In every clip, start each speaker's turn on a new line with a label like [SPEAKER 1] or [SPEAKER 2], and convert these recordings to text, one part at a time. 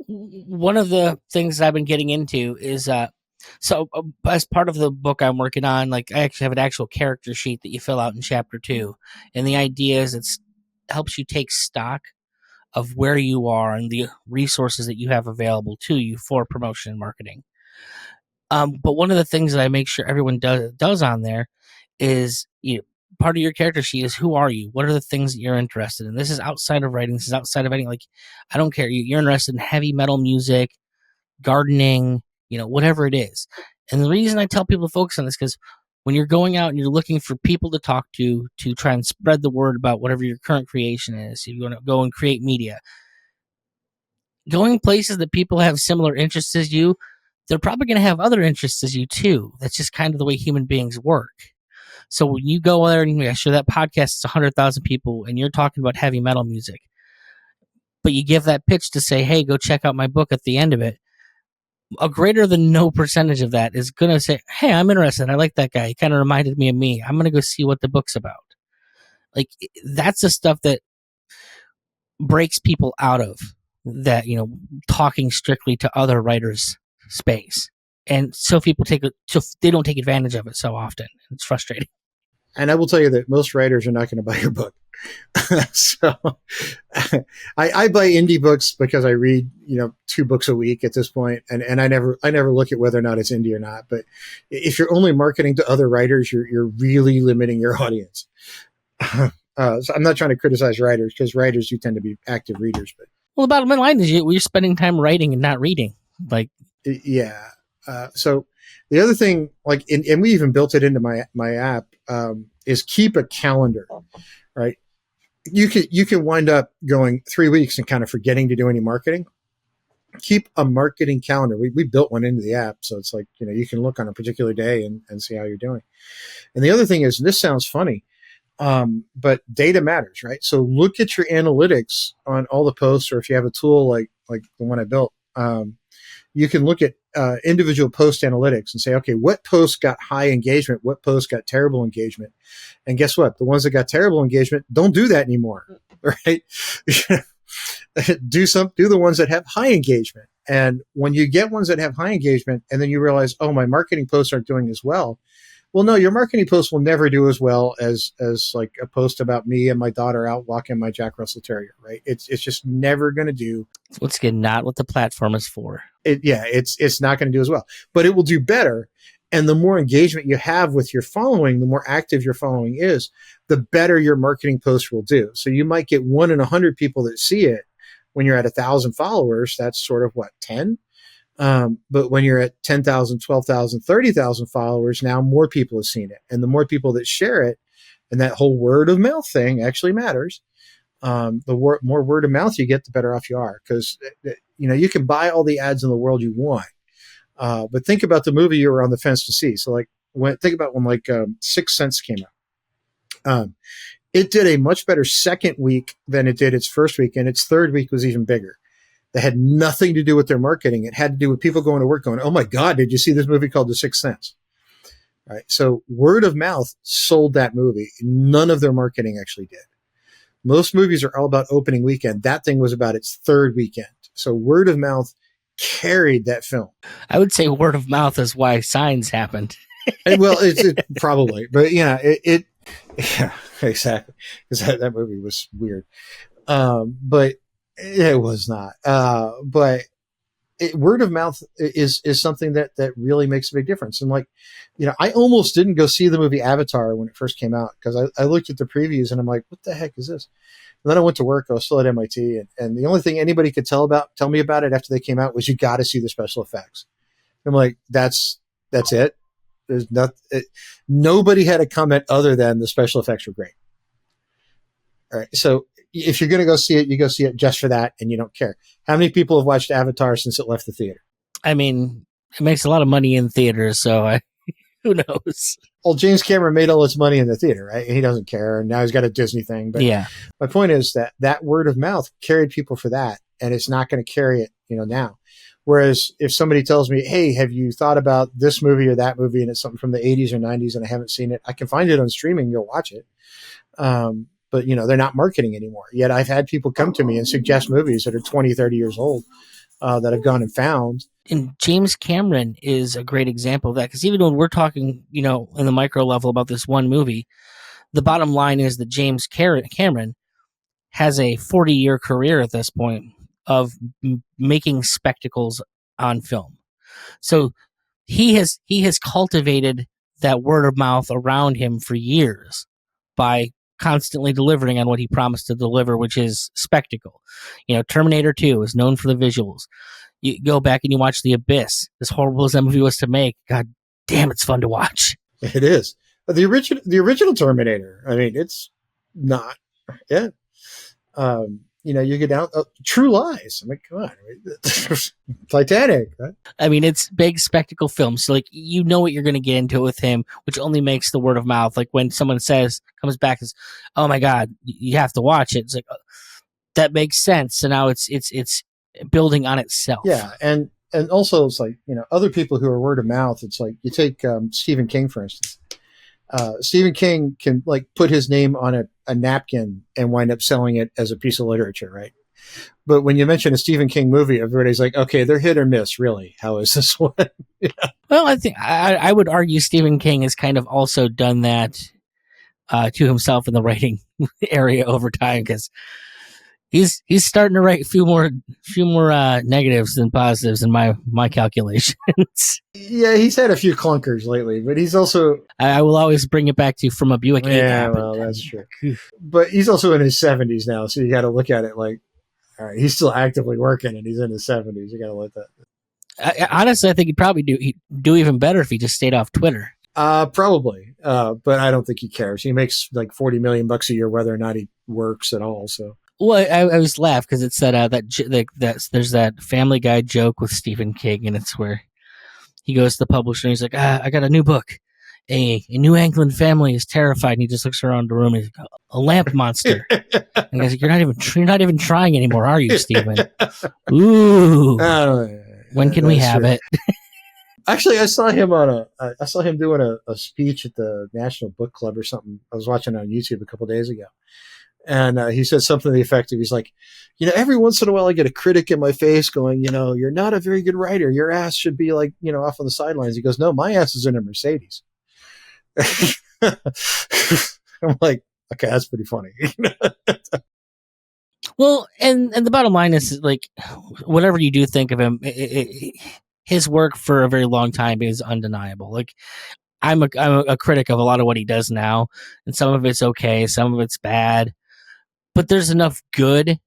[SPEAKER 1] one of the things I've been getting into is as part of the book I'm working on, like I actually have an actual character sheet that you fill out in chapter 2, and the idea is it's helps you take stock of where you are and the resources that you have available to you for promotion and marketing. But one of the things that I make sure everyone does on there is, part of your character sheet is, who are you? What are the things that you're interested in? This is outside of writing. This is outside of anything. Like, I don't care. You're interested in heavy metal music, gardening, whatever it is. And the reason I tell people to focus on this, because when you're going out and you're looking for people to talk to try and spread the word about whatever your current creation is, if you want to go and create media, going places that people have similar interests as you, they're probably going to have other interests as you too. That's just kind of the way human beings work. So when you go there and you sure that podcast is 100,000 people and you're talking about heavy metal music, but you give that pitch to say, hey, go check out my book at the end of it, a greater than no percentage of that is going to say, hey, I'm interested. I like that guy. He kind of reminded me of me. I'm going to go see what the book's about. Like, that's the stuff that breaks people out of that, talking strictly to other writers space. And so people they don't take advantage of it so often. It's frustrating.
[SPEAKER 2] And I will tell you that most writers are not going to buy your book. So I buy indie books because I read, 2 books a week at this point, and I never look at whether or not it's indie or not. But if you're only marketing to other writers, you're really limiting your audience. So I'm not trying to criticize writers, because writers do tend to be active readers. But
[SPEAKER 1] well, the bottom line is you're spending time writing and not reading. Like,
[SPEAKER 2] yeah. So the other thing, and we even built it into my app, is keep a calendar, right? You can wind up going 3 weeks and kind of forgetting to do any marketing. Keep a marketing calendar. We built one into the app. So it's like, you can look on a particular day and see how you're doing. And the other thing is, this sounds funny, but data matters, right? So look at your analytics on all the posts, or if you have a tool like the one I built, you can look at individual post analytics and say, okay, what posts got high engagement? What posts got terrible engagement? And guess what? The ones that got terrible engagement, don't do that anymore, right? do the ones that have high engagement. And when you get ones that have high engagement and then you realize, oh, my marketing posts aren't doing as well. Well, no, your marketing posts will never do as well as like a post about me and my daughter out walking my Jack Russell Terrier, right? It's just never going to do.
[SPEAKER 1] Once again, not what the platform is for.
[SPEAKER 2] It's not going to do as well, but it will do better. And the more engagement you have with your following, the more active your following is, the better your marketing post will do. So you might get 1 in 100 people that see it. When you're at 1,000 followers, that's sort of 10. But when you're at 10,000, 12,000, 30,000 followers, now more people have seen it. And the more people that share it, and that whole word of mouth thing actually matters. The more word of mouth you get, the better off you are. Because, you can buy all the ads in the world you want. But think about the movie you were on the fence to see. So think about when Sixth Sense came out. It did a much better second week than it did its first week. And its third week was even bigger. That had nothing to do with their marketing. It had to do with people going to work going, oh my God, did you see this movie called The Sixth Sense? Right. So word of mouth sold that movie. None of their marketing actually did. Most movies are all about opening weekend. That thing was about its third weekend. So word of mouth carried that film.
[SPEAKER 1] I would say word of mouth is why Signs happened.
[SPEAKER 2] Well, it probably, but yeah, yeah, exactly. Because that movie was weird. But it was not. But word of mouth is something that really makes a big difference. And I almost didn't go see the movie Avatar when it first came out, because I looked at the previews and I'm like, what the heck is this? And then I went to work. I was still at MIT, and the only thing anybody could tell me about it after they came out was, you got to see the special effects. I'm like, that's it. There's nobody had a comment other than the special effects were great. All right. So if you're going to go see it, you go see it just for that, and you don't care. How many people have watched Avatar since it left the theater?
[SPEAKER 1] I mean, it makes a lot of money in theaters, so who knows?
[SPEAKER 2] Well, James Cameron made all his money in the theater, right? And he doesn't care. And now he's got a Disney thing. But
[SPEAKER 1] yeah,
[SPEAKER 2] my point is that word of mouth carried people for that, and it's not going to carry it, now. Whereas if somebody tells me, hey, have you thought about this movie or that movie, and it's something from the 80s or 90s and I haven't seen it, I can find it on streaming and go watch it. But, they're not marketing anymore. Yet I've had people come to me and suggest movies that are 20, 30 years old. that I've gone and found.
[SPEAKER 1] And James Cameron is a great example of that, because even when we're talking, in the micro level about this one movie, the bottom line is that James Cameron has a 40-year career at this point of making spectacles on film. So he has cultivated that word of mouth around him for years by constantly delivering on what he promised to deliver, which is spectacle. Terminator 2 is known for the visuals. You go back and you watch The Abyss. As horrible as that movie was to make, god damn, it's fun to watch.
[SPEAKER 2] It is. The original Terminator. I mean, it's not. Yeah. You get down True Lies. I'm like, come on, Titanic. Right?
[SPEAKER 1] I mean, it's big spectacle films, so what you're going to get into it with him, which only makes the word of mouth. Like when someone comes back as, "Oh my god, you have to watch it." It's like, that makes sense. So now it's building on itself.
[SPEAKER 2] Yeah, and also it's like other people who are word of mouth. It's like you take Stephen King for instance. Stephen King can put his name on a napkin and wind up selling it as a piece of literature, right? But when you mention a Stephen King movie, everybody's like, okay, they're hit or miss, really. How is this one? Yeah.
[SPEAKER 1] Well, I think I would argue Stephen King has kind of also done that to himself in the writing area over time, because he's starting to write a few more negatives than positives in my calculations.
[SPEAKER 2] Yeah, he's had a few clunkers lately, but he's also...
[SPEAKER 1] I will always bring it back to From a Buick 8
[SPEAKER 2] Yeah, well, that's true. But he's also in his 70s now, so you got to look at it like, all right, he's still actively working and he's in his 70s. You got to let that...
[SPEAKER 1] Honestly, I think he'd probably do even better if he just stayed off Twitter.
[SPEAKER 2] Probably. But I don't think he cares. He makes like $40 million a year, whether or not he works at all, so...
[SPEAKER 1] Well, I was laughed because it said that there's that Family Guy joke with Stephen King, and it's where he goes to the publisher and he's like, I got a new book. A New England family is terrified, and he just looks around the room and he's like, a lamp monster. And he's like, you're not even trying anymore, are you, Stephen? Ooh. When can we have it?
[SPEAKER 2] Actually, I saw him doing a speech at the National Book Club or something. I was watching it on YouTube a couple of days ago. And he said something to the effect of, he's like, every once in a while I get a critic in my face going, you're not a very good writer. Your ass should be off on the sidelines. He goes, no, my ass is in a Mercedes. I'm like, okay, that's pretty funny.
[SPEAKER 1] Well, and the bottom line is, whatever you do think of him, his work for a very long time is undeniable. I'm a critic of a lot of what he does now, and some of it's okay, some of it's bad. But there's enough good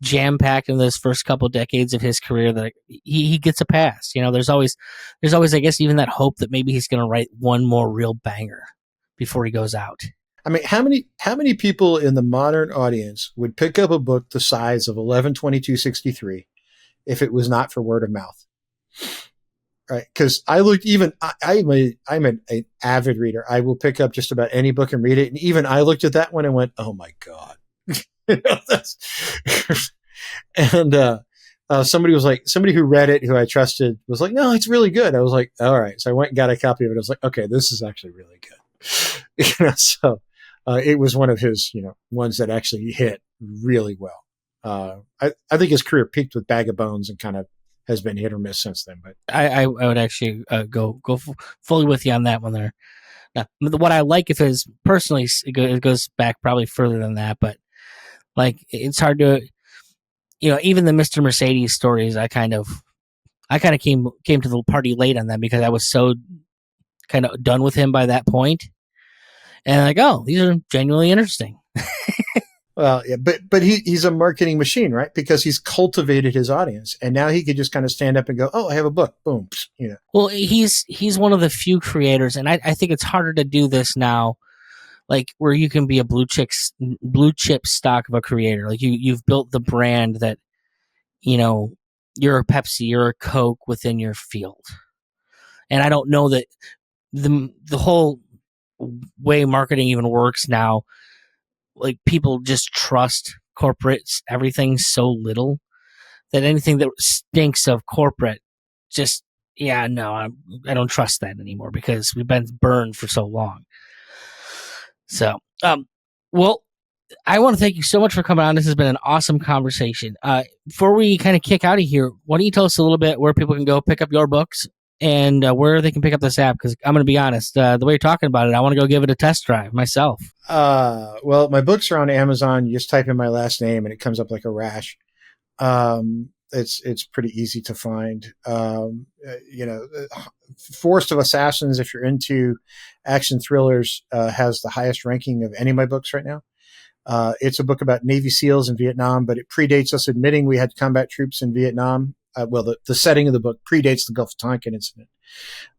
[SPEAKER 1] jam-packed in those first couple decades of his career that he gets a pass. There's always, I guess, even that hope that maybe he's going to write one more real banger before he goes out.
[SPEAKER 2] I mean, how many people in the modern audience would pick up a book the size of 11/22/63 if it was not for word of mouth? Right? Because I looked, I'm an avid reader. I will pick up just about any book and read it. And even I looked at that one and went, oh my God. And somebody who read it, who I trusted, was like, no, it's really good. I was like, all right. So I went and got a copy of it. I was like, okay, this is actually really good. So it was one of his, ones that actually hit really well. I think his career peaked with Bag of Bones and kind of has been hit or miss since then. But
[SPEAKER 1] I would actually go fully with you on that one there. Now, what I like of his personally, it goes back probably further than that, but it's hard to, even the Mr. Mercedes stories, I kind of came to the party late on them because I was so kind of done with him by that point, and oh, these are genuinely interesting.
[SPEAKER 2] Well, yeah, but he's a marketing machine, right? Because he's cultivated his audience, and now he could just kind of stand up and go, "Oh, I have a book." Boom,
[SPEAKER 1] Well, he's one of the few creators, and I think it's harder to do this now, where you can be a blue chip stock of a creator. You've built the brand that, you're a Pepsi, you're a Coke within your field, and I don't know that the whole way marketing even works now. People just trust corporates, everything so little that anything that stinks of corporate, just, I don't trust that anymore because we've been burned for so long. So, well, I want to thank you so much for coming on. This has been an awesome conversation. Before we kind of kick out of here, why don't you tell us a little bit where people can go pick up your books and where they can pick up this app? Because I'm going to be honest, the way you're talking about it, I want to go give it a test drive myself.
[SPEAKER 2] Well, my books are on Amazon. You just type in my last name and it comes up like a rash. It's pretty easy to find. Forest of Assassins, if you're into action thrillers, has the highest ranking of any of my books right now. It's a book about Navy SEALs in Vietnam, but it predates us admitting we had combat troops in Vietnam. The setting of the book predates the Gulf of Tonkin incident.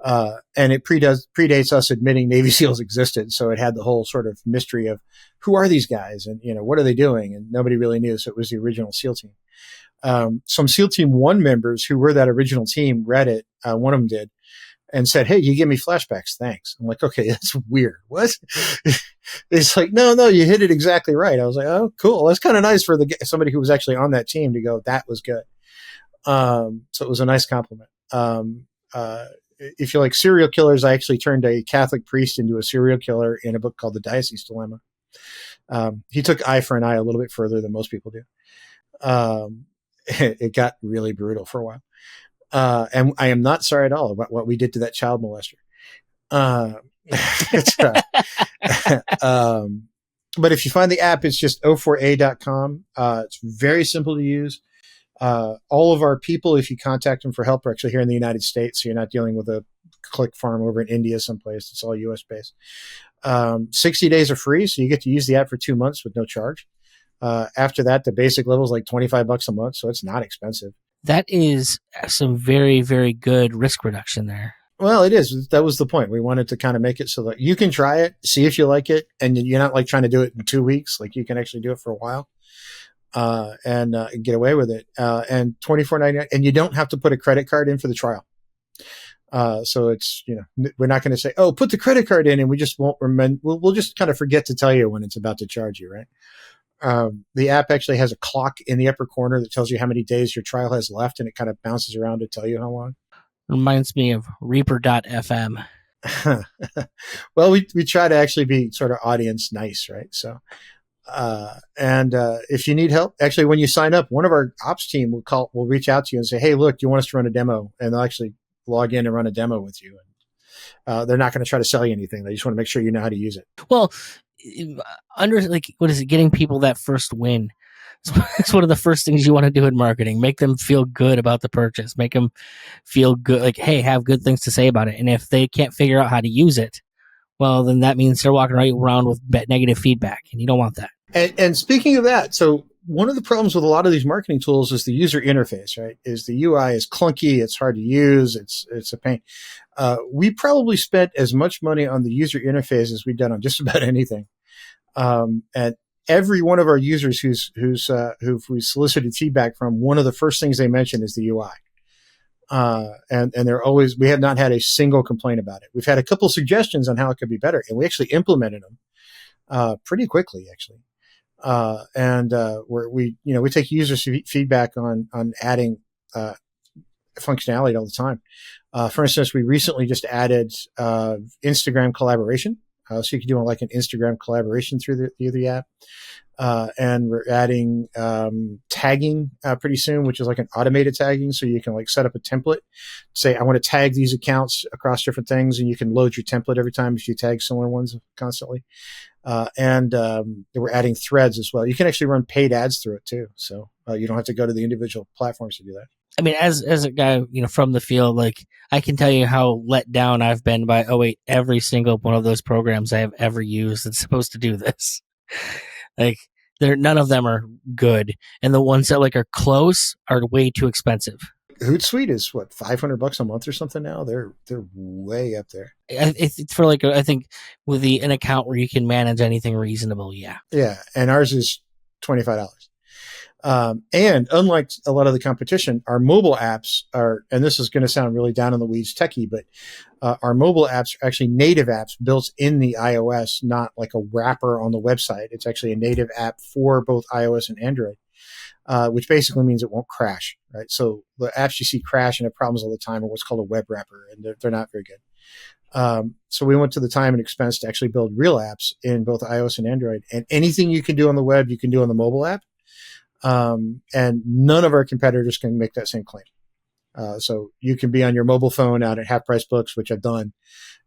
[SPEAKER 2] And it predates us admitting Navy SEALs existed. So it had the whole sort of mystery of who are these guys and, what are they doing? And nobody really knew. So it was the original SEAL team. Some SEAL Team 1 members who were that original team read it. One of them did and said, "Hey, you give me flashbacks. Thanks." I'm like, okay, that's weird. What? It's like, no, you hit it exactly right. I was like, oh, cool. That's kind of nice for somebody who was actually on that team to go, that was good. So it was a nice compliment. If you like serial killers, I actually turned a Catholic priest into a serial killer in a book called The Diocese Dilemma. He took eye for an eye a little bit further than most people do. It got really brutal for a while. And I am not sorry at all about what we did to that child molester. But if you find the app, it's just o4a.com. It's very simple to use. All of our people, if you contact them for help, are actually here in the United States. So you're not dealing with a click farm over in India someplace. It's all US based. 60 days are free. So you get to use the app for 2 months with no charge. After that, the basic level is like $25 a month. So it's not expensive.
[SPEAKER 1] That is some very, very good risk reduction there.
[SPEAKER 2] Well, it is. That was the point. We wanted to kind of make it so that you can try it, see if you like it, and you're not like trying to do it in 2 weeks. Like you can actually do it for a while, and get away with it. And $24.99, and you don't have to put a credit card in for the trial. So it's, we're not going to say, oh, put the credit card in, and we just won't remember. We'll just kind of forget to tell you when it's about to charge you, right? The app actually has a clock in the upper corner that tells you how many days your trial has left, and it kind of bounces around to tell you how long.
[SPEAKER 1] Reminds me of Reaper.fm.
[SPEAKER 2] Well, we try to actually be sort of audience nice, right? So, and if you need help, actually, when you sign up, one of our ops team will reach out to you and say, "Hey, look, do you want us to run a demo?" And they'll actually log in and run a demo with you. And they're not going to try to sell you anything. They just want to make sure you know how to use it.
[SPEAKER 1] Well, what is it? Getting people that first win. It's one of the first things you want to do in marketing. Make them feel good about the purchase. Make them feel good, like, hey, have good things to say about it. And if they can't figure out how to use it, well, then that means they're walking right around with negative feedback, and you don't want that.
[SPEAKER 2] And speaking of that, so one of the problems with a lot of these marketing tools is the user interface, right? Is the UI is clunky, it's hard to use, it's a pain. We probably spent as much money on the user interface as we've done on just about anything. And every one of our users who we solicited feedback from, one of the first things they mention is the UI. And we have not had a single complaint about it. We've had a couple suggestions on how it could be better, and we actually implemented them, pretty quickly, actually. We take user feedback on adding, functionality all the time. For instance, we recently just added, Instagram collaboration. So you can do like an Instagram collaboration through the app. And we're adding tagging pretty soon, which is like an automated tagging. So you can like set up a template, say, I want to tag these accounts across different things, and you can load your template every time if you tag similar ones constantly. And we're adding threads as well. You can actually run paid ads through it too. So you don't have to go to the individual platforms to do that.
[SPEAKER 1] I mean, as a guy, from the field, like, I can tell you how let down I've been by every single one of those programs I have ever used that's supposed to do this. Like, none of them are good, and the ones that are close are way too expensive.
[SPEAKER 2] Hootsuite is what, $500 a month or something now. They're way up there.
[SPEAKER 1] It's for I think with an account where you can manage anything reasonable. Yeah.
[SPEAKER 2] Yeah, and ours is $25. And unlike a lot of the competition, our mobile apps are, and this is going to sound really down in the weeds techie, but our mobile apps are actually native apps built in the iOS, not like a wrapper on the website. It's actually a native app for both iOS and Android, which basically means it won't crash, right? So the apps you see crash and have problems all the time are what's called a web wrapper, and they're not very good. So we went to the time and expense to actually build real apps in both iOS and Android. And anything you can do on the web, you can do on the mobile app. And none of our competitors can make that same claim. So you can be on your mobile phone out at Half Price Books, which I've done,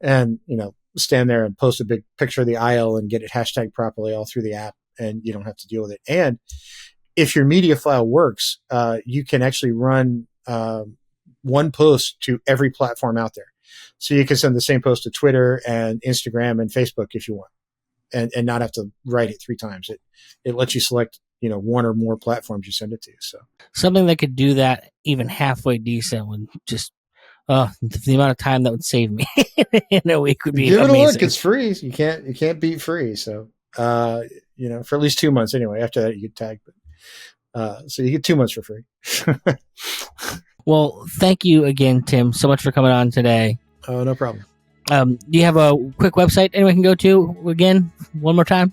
[SPEAKER 2] and, stand there and post a big picture of the aisle and get it hashtagged properly all through the app, and you don't have to deal with it. And if your media file works, you can actually run one post to every platform out there. So you can send the same post to Twitter and Instagram and Facebook if you want, and not have to write it 3 times. It lets you select, one or more platforms you send it to. So
[SPEAKER 1] something that could do that even halfway decent would just, the amount of time that would save me in a week would be
[SPEAKER 2] give
[SPEAKER 1] amazing.
[SPEAKER 2] it a look. It's free. You can't beat free. So, for at least 2 months anyway. After that, you get tagged. But, so you get 2 months for free.
[SPEAKER 1] Well, thank you again, Tim, so much for coming on today.
[SPEAKER 2] Oh, no problem.
[SPEAKER 1] Do you have a quick website anyone can go to again, one more time?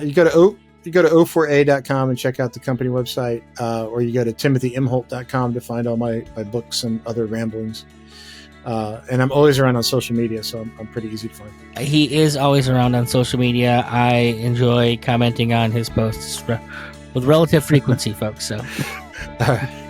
[SPEAKER 2] You go to o4a.com and check out the company website, or you go to timothyimholt.com to find all my books and other ramblings. And I'm always around on social media, so I'm pretty easy to find.
[SPEAKER 1] He is always around on social media. I enjoy commenting on his posts with relative frequency, folks. So.
[SPEAKER 2] All right.